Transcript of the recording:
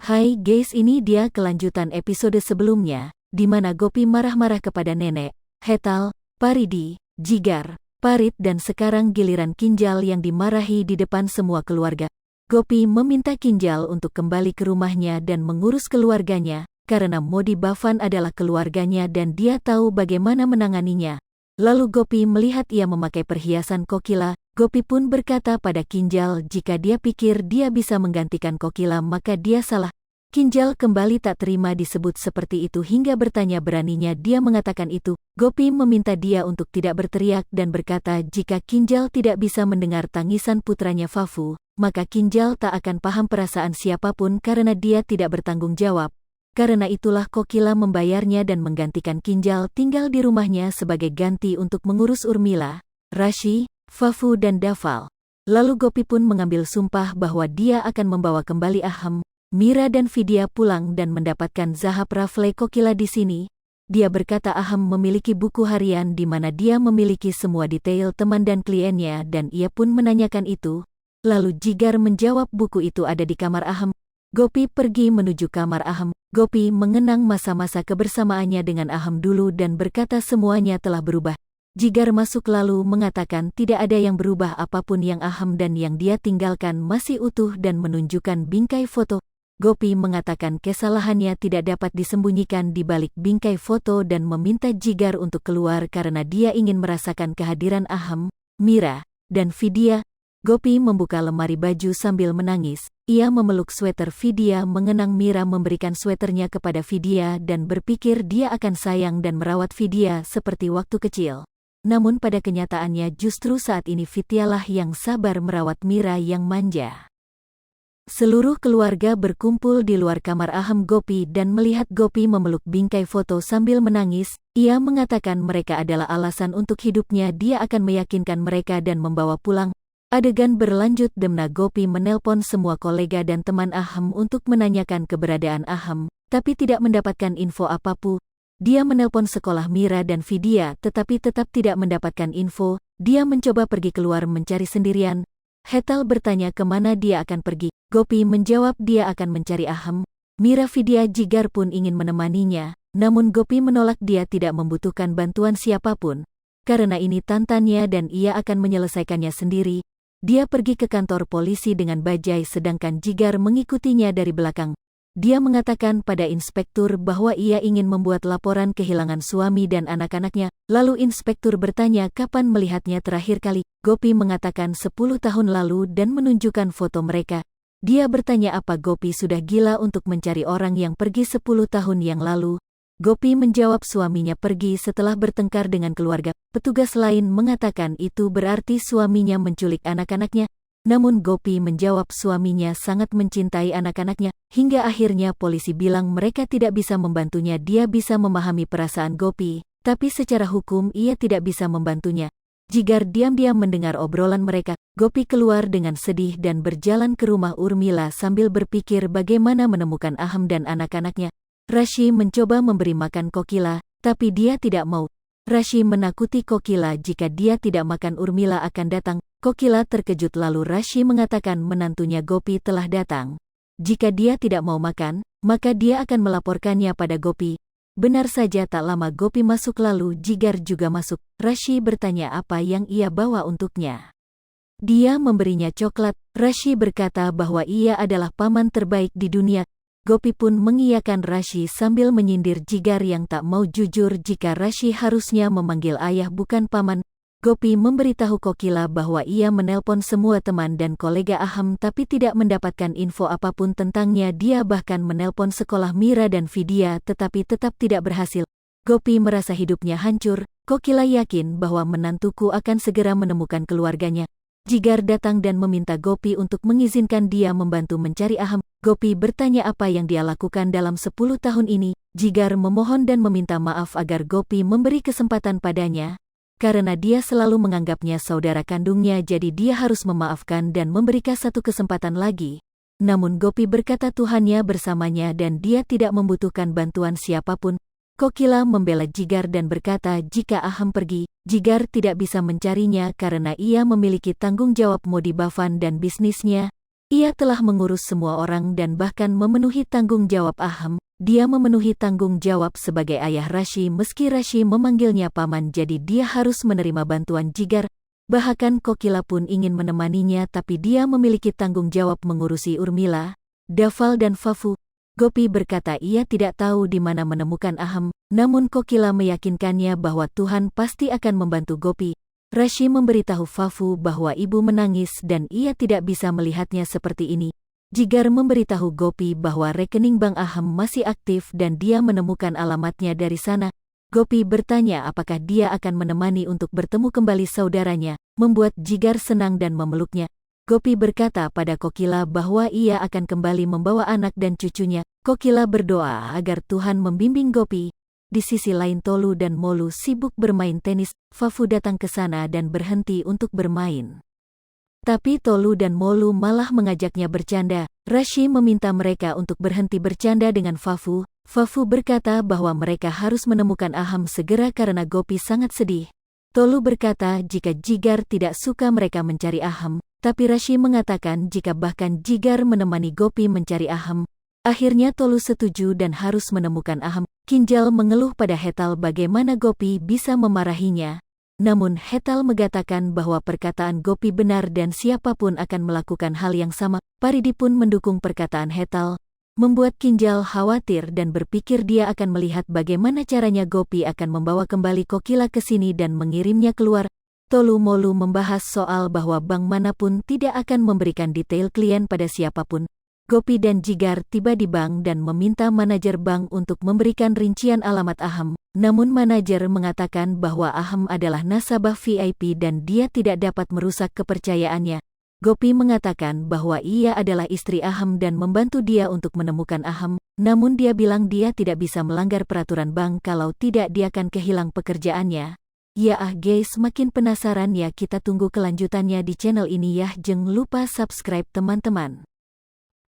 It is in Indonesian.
Hai guys, ini dia kelanjutan episode sebelumnya, di mana Gopi marah-marah kepada nenek, Hetal, Paridi, Jigar, Parit dan sekarang giliran Kinjal yang dimarahi di depan semua keluarga. Gopi meminta Kinjal untuk kembali ke rumahnya dan mengurus keluarganya, karena Modi Bhavan adalah keluarganya dan dia tahu bagaimana menanganinya. Lalu Gopi melihat ia memakai perhiasan Kokila. Gopi pun berkata pada Kinjal jika dia pikir dia bisa menggantikan Kokila maka dia salah. Kinjal kembali tak terima disebut seperti itu hingga bertanya beraninya dia mengatakan itu. Gopi meminta dia untuk tidak berteriak dan berkata jika Kinjal tidak bisa mendengar tangisan putranya Fafu, maka Kinjal tak akan paham perasaan siapapun karena dia tidak bertanggung jawab. Karena itulah Kokila membayarnya dan menggantikan Kinjal tinggal di rumahnya sebagai ganti untuk mengurus Urmila, Rashi, Fafu dan Daval. Lalu Gopi pun mengambil sumpah bahwa dia akan membawa kembali Aham, Mira dan Vidya pulang dan mendapatkan Zahab Rafle Kokila di sini. Dia berkata Aham memiliki buku harian di mana dia memiliki semua detail teman dan kliennya dan ia pun menanyakan itu. Lalu Jigar menjawab buku itu ada di kamar Aham. Gopi pergi menuju kamar Aham. Gopi mengenang masa-masa kebersamaannya dengan Aham dulu dan berkata semuanya telah berubah. Jigar masuk lalu mengatakan tidak ada yang berubah apapun yang Aham dan yang dia tinggalkan masih utuh dan menunjukkan bingkai foto. Gopi mengatakan kesalahannya tidak dapat disembunyikan di balik bingkai foto dan meminta Jigar untuk keluar karena dia ingin merasakan kehadiran Aham, Mira, dan Vidya. Gopi membuka lemari baju sambil menangis. Ia memeluk sweter Vidya mengenang Mira memberikan sweternya kepada Vidya dan berpikir dia akan sayang dan merawat Vidya seperti waktu kecil. Namun pada kenyataannya justru saat ini Vidyalah yang sabar merawat Mira yang manja. Seluruh keluarga berkumpul di luar kamar Aham Gopi dan melihat Gopi memeluk bingkai foto sambil menangis. Ia mengatakan mereka adalah alasan untuk hidupnya, dia akan meyakinkan mereka dan membawa pulang. Adegan berlanjut demna Gopi menelpon semua kolega dan teman Aham untuk menanyakan keberadaan Aham, tapi tidak mendapatkan info apapun. Dia menelpon sekolah Mira dan Vidya tetapi tetap tidak mendapatkan info. Dia mencoba pergi keluar mencari sendirian. Hetal bertanya kemana dia akan pergi. Gopi menjawab dia akan mencari Aham. Mira, Vidya, Jigar pun ingin menemaninya, namun Gopi menolak, dia tidak membutuhkan bantuan siapapun. Karena ini tantannya dan ia akan menyelesaikannya sendiri. Dia pergi ke kantor polisi dengan bajai sedangkan Jigar mengikutinya dari belakang. Dia mengatakan pada inspektur bahwa ia ingin membuat laporan kehilangan suami dan anak-anaknya. Lalu inspektur bertanya kapan melihatnya terakhir kali. Gopi mengatakan 10 tahun lalu dan menunjukkan foto mereka. Dia bertanya apa Gopi sudah gila untuk mencari orang yang pergi 10 tahun yang lalu. Gopi menjawab suaminya pergi setelah bertengkar dengan keluarga. Petugas lain mengatakan itu berarti suaminya menculik anak-anaknya. Namun Gopi menjawab suaminya sangat mencintai anak-anaknya. Hingga akhirnya polisi bilang mereka tidak bisa membantunya. Dia bisa memahami perasaan Gopi, tapi secara hukum ia tidak bisa membantunya. Jigar diam-diam mendengar obrolan mereka. Gopi keluar dengan sedih dan berjalan ke rumah Urmila sambil berpikir bagaimana menemukan Aham dan anak-anaknya. Rashi mencoba memberi makan Kokila, tapi dia tidak mau. Rashi menakuti Kokila jika dia tidak makan Urmila akan datang. Kokila terkejut lalu Rashi mengatakan menantunya Gopi telah datang. Jika dia tidak mau makan, maka dia akan melaporkannya pada Gopi. Benar saja tak lama Gopi masuk lalu Jigar juga masuk. Rashi bertanya apa yang ia bawa untuknya. Dia memberinya coklat. Rashi berkata bahwa ia adalah paman terbaik di dunia. Gopi pun mengiyakan Rashi sambil menyindir Jigar yang tak mau jujur jika Rashi harusnya memanggil ayah bukan paman. Gopi memberitahu Kokila bahwa ia menelpon semua teman dan kolega Aham tapi tidak mendapatkan info apapun tentangnya. Dia bahkan menelpon sekolah Mira dan Vidya tetapi tetap tidak berhasil. Gopi merasa hidupnya hancur. Kokila yakin bahwa menantuku akan segera menemukan keluarganya. Jigar datang dan meminta Gopi untuk mengizinkan dia membantu mencari Aham. Gopi bertanya apa yang dia lakukan dalam 10 tahun ini. Jigar memohon dan meminta maaf agar Gopi memberi kesempatan padanya. Karena dia selalu menganggapnya saudara kandungnya jadi dia harus memaafkan dan memberikan satu kesempatan lagi. Namun Gopi berkata Tuhannya bersamanya dan dia tidak membutuhkan bantuan siapapun. Kokila membela Jigar dan berkata jika Aham pergi, Jigar tidak bisa mencarinya karena ia memiliki tanggung jawab Modi Bhavan dan bisnisnya. Ia telah mengurus semua orang dan bahkan memenuhi tanggung jawab Aham. Dia memenuhi tanggung jawab sebagai ayah Rashi meski Rashi memanggilnya paman, jadi dia harus menerima bantuan Jigar. Bahkan Kokila pun ingin menemaninya, tapi dia memiliki tanggung jawab mengurusi Urmila, Daval dan Fafu. Gopi berkata ia tidak tahu di mana menemukan Aham, namun Kokila meyakinkannya bahwa Tuhan pasti akan membantu Gopi. Rashi memberitahu Fafu bahwa ibu menangis dan ia tidak bisa melihatnya seperti ini. Jigar memberitahu Gopi bahwa rekening bank Aham masih aktif dan dia menemukan alamatnya dari sana. Gopi bertanya apakah dia akan menemani untuk bertemu kembali saudaranya, membuat Jigar senang dan memeluknya. Gopi berkata pada Kokila bahwa ia akan kembali membawa anak dan cucunya. Kokila berdoa agar Tuhan membimbing Gopi. Di sisi lain Tolu dan Molu sibuk bermain tenis. Fafu datang ke sana dan berhenti untuk bermain. Tapi Tolu dan Molu malah mengajaknya bercanda. Rashi meminta mereka untuk berhenti bercanda dengan Fafu. Fafu berkata bahwa mereka harus menemukan Aham segera karena Gopi sangat sedih. Tolu berkata jika Jigar tidak suka mereka mencari Aham, tapi Rashi mengatakan jika bahkan Jigar menemani Gopi mencari Aham. Akhirnya Tolu setuju dan harus menemukan Aham. Kinjal mengeluh pada Hetal bagaimana Gopi bisa memarahinya. Namun Hetal mengatakan bahwa perkataan Gopi benar dan siapapun akan melakukan hal yang sama. Paridi pun mendukung perkataan Hetal, membuat Kinjal khawatir dan berpikir dia akan melihat bagaimana caranya Gopi akan membawa kembali Kokila ke sini dan mengirimnya keluar. Tolu Molu membahas soal bahwa bank manapun tidak akan memberikan detail klien pada siapapun. Gopi dan Jigar tiba di bank dan meminta manajer bank untuk memberikan rincian alamat Aham. Namun manajer mengatakan bahwa Aham adalah nasabah VIP dan dia tidak dapat merusak kepercayaannya. Gopi mengatakan bahwa ia adalah istri Aham dan membantu dia untuk menemukan Aham. Namun dia bilang dia tidak bisa melanggar peraturan bank, kalau tidak dia akan kehilang pekerjaannya. Ya guys, makin penasaran ya, kita tunggu kelanjutannya di channel ini ya. Jangan lupa subscribe teman-teman.